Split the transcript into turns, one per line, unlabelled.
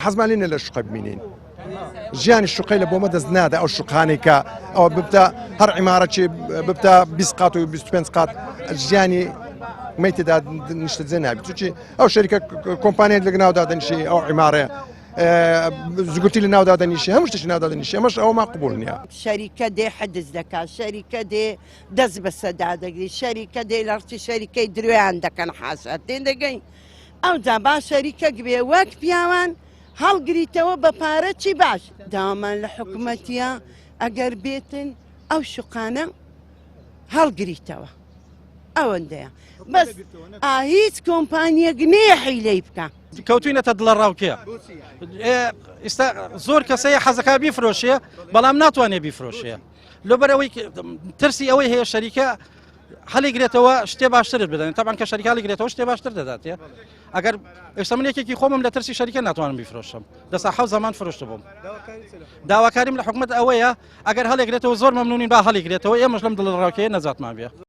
حەزمان لێنە لە شوقە ببینین ژیانی شوقەی لە بۆمە دەست نادە ئەو شوقانێک کە ئەوە ببتە هەر عیمارەتی ببتە 20 قات و 25 قات ژیانی مەیتدا نیشتە جێ نابێت چونکی ئەو شەریکە کۆمپانیات لە ناودا دەنیشی ئەو عیمارەیە زگوتی لە ناودا دەنیشی هەموو شتێکی ناودا دەنیشی ئەمەش ئەومان قبول نییە
شەریکە دێ حەدز دەکات شەریکە دێ دەست بە سەدا دەگری شەریکە دێ لەڕتی شەریکەی درێیان دەکەن حاسات تێن دەگەین ئەوجا با شەریکە گوێ وەک پیاوان هەڵگریتەوە بە پارە چی باش داوامان لە حکوومەتیە ئەگەر بێتن ئەو شوقانە هەڵگریتەوە ئەوەندەیە بەس هیچ کۆمپانیەک نەیە حیلەی بکە
کەوتوینەتە دڵە ڕاوکەیە ئێستا زۆر کەسەیە حەزەکە بیفرۆشیە بەڵام ناتوانێت بیفرۆشیە لەبەرەوەی ترسی ئەوەی هەیە شەریکە هەڵیگرێتەوە شتێ باشترت بدەن تاان کە شەریکە هەڵیگرێتەوە شتێ باشتر دەداتێ ئەگەر ئێستا من یەکێکی خۆمم لە ترسی شەریکە ناتوانم بیفرۆشم دەسا حەوت زەمان فرۆشت بووم داواکاریم لە حکومەت ئەوەیە ئەگەر هەڵێگرێتەوە زۆر مەمنونین با هەڵیگرێتەوە ئێمەش لەم دڵ ڕاوکەیە نەجاتمان بێ